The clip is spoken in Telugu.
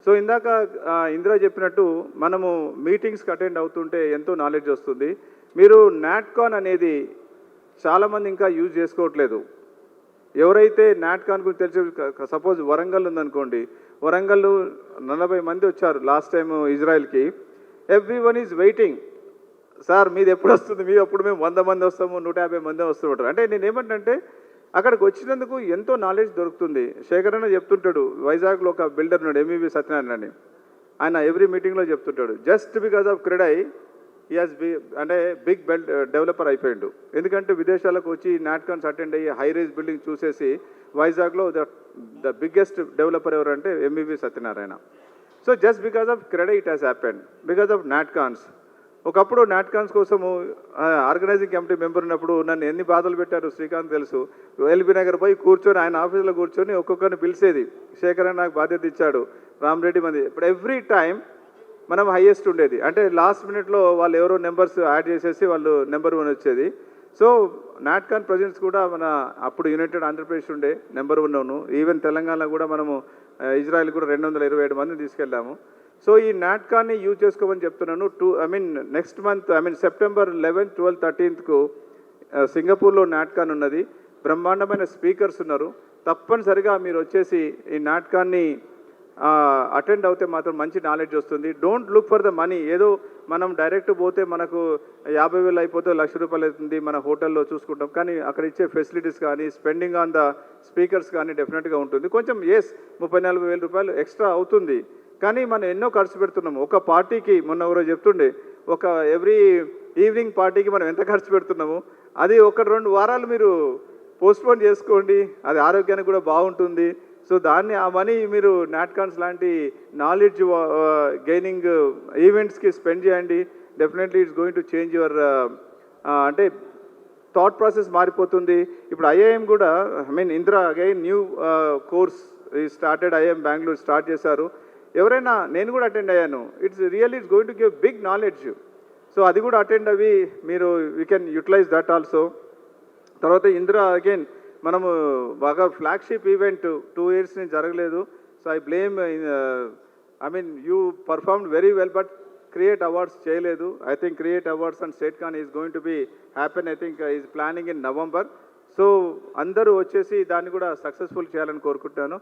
సో ఇందాక ఇందిరా చెప్పినట్టు మనము మీటింగ్స్కి అటెండ్ అవుతుంటే ఎంతో నాలెడ్జ్ వస్తుంది. మీరు నాట్కాన్ అనేది చాలామంది ఇంకా యూజ్ చేసుకోవట్లేదు. ఎవరైతే నాట్కాన్ గురించి తెలిసి సపోజ్ వరంగల్ ఉందనుకోండి, వరంగల్ 40 మంది వచ్చారు లాస్ట్ టైం ఇజ్రాయెల్కి. ఎవ్రీవన్ ఈజ్ వెయిటింగ్, సార్ మీది ఎప్పుడు వస్తుంది, మీ అప్పుడు మేము 100 మంది వస్తాము, 150 మంది వస్తుంటారు. అంటే నేను ఏమంటే అక్కడికి వచ్చినందుకు ఎంతో నాలెడ్జ్ దొరుకుతుంది. శేఖర్ అన్న చెప్తుంటాడు, వైజాగ్లో ఒక బిల్డర్ ఉన్నాడు ఎంఈవి సత్యనారాయణ అని, ఆయన ఎవ్రీ మీటింగ్లో చెప్తుంటాడు just because of CREDAI is అంటే బిగ్ డెవలపర్ అయిపోయాడు. ఎందుకంటే విదేశాలకు వచ్చి నాట్కాన్స్ అటెండ్ అయ్యి హై రైజ్ బిల్డింగ్ చూసేసి వైజాగ్లో ద బిగ్గెస్ట్ డెవలపర్ ఎవరంటే MEV Satyanarayana. So just because of CREDAI it has happened because of NATCONs. ఒకప్పుడు నాట్కాన్స్ కోసము ఆర్గనైజింగ్ కమిటీ మెంబర్ ఉన్నప్పుడు నన్ను ఎన్ని బాధలు పెట్టారు శ్రీకాంత్ తెలుసు. ఎల్బీ నగర్ పోయి కూర్చొని ఆయన ఆఫీసులో కూర్చొని ఒక్కొక్కరిని పిలిచేది. శేఖర్ నాకు బాధ్యత ఇచ్చాడు, రామరెడ్డి మంది. ఇప్పుడు ఎవ్రీ టైం మనం హైయెస్ట్ ఉండేది. అంటే లాస్ట్ మినిట్లో వాళ్ళు ఎవరో నెంబర్స్ యాడ్ చేసేసి వాళ్ళు నెంబర్ 1 వచ్చేది. సో నాట్కాన్ ప్రజెన్స్ కూడా మన అప్పుడు యునైటెడ్ ఆంధ్రప్రదేశ్ ఉండే నెంబర్ 1. ఈవెన్ తెలంగాణలో కూడా మనము ఇజ్రాయెల్ కూడా 227 మందిని తీసుకెళ్ళాము. సో ఈ నాట్కాన్ని యూజ్ చేసుకోమని చెప్తున్నాను. నెక్స్ట్ మంత్ సెప్టెంబర్ 11, 12, 13కు సింగపూర్లో నాట్కాన్ ఉన్నది. బ్రహ్మాండమైన స్పీకర్స్ ఉన్నారు. తప్పనిసరిగా మీరు వచ్చేసి ఈ నాట్కాన్ని అటెండ్ అవుతే మాత్రం మంచి నాలెడ్జ్ వస్తుంది. Don't look for the money. ఏదో మనం డైరెక్ట్ పోతే మనకు 50,000 అయిపోతే ₹1,00,000 అవుతుంది, మన హోటల్లో చూసుకుంటాం. కానీ అక్కడ ఇచ్చే ఫెసిలిటీస్ కానీ స్పెండింగ్ ఆన్ ద స్పీకర్స్ కానీ డెఫినెట్గా ఉంటుంది. కొంచెం 30,000-40,000 రూపాయలు ఎక్స్ట్రా అవుతుంది, కానీ మనం ఎన్నో ఖర్చు పెడుతున్నాము. ఒక పార్టీకి మొన్న ఎవరో చెప్తుండే, ఒక ఎవ్రీ ఈవినింగ్ పార్టీకి మనం ఎంత ఖర్చు పెడుతున్నాము. అది 1-2 వారాలు మీరు పోస్ట్పోన్ చేసుకోండి, అది ఆరోగ్యానికి కూడా బాగుంటుంది. సో దాన్ని ఆ మనీ మీరు నాట్కాన్స్ లాంటి నాలెడ్జ్ గెయినింగ్ ఈవెంట్స్కి స్పెండ్ చేయండి. Definitely it's going to change your అంటే థాట్ ప్రాసెస్ మారిపోతుంది. ఇప్పుడు ఐఐఎం కూడా ఇందిరా అగైన్ న్యూ కోర్స్ ఈ స్టార్టెడ్, ఐఐఎం బెంగళూరు స్టార్ట్ చేశారు. ఎవరైనా, నేను కూడా అటెండ్ అయ్యాను. It's going to give big knowledge. So అది కూడా అటెండ్ అవి మీరు we can utilize that also. తర్వాత ఇందిరా అగైన్ మనము బాగా ఫ్లాగ్షిప్ ఈవెంట్ 2 years నుంచి జరగలేదు. So I blame you performed very well, but create awards చేయలేదు. I think create awards and STATECON is going to be happen. I think is planning in November. So అందరూ వచ్చేసి దాన్ని కూడా సక్సెస్ఫుల్ చేయాలని కోరుకుంటాను.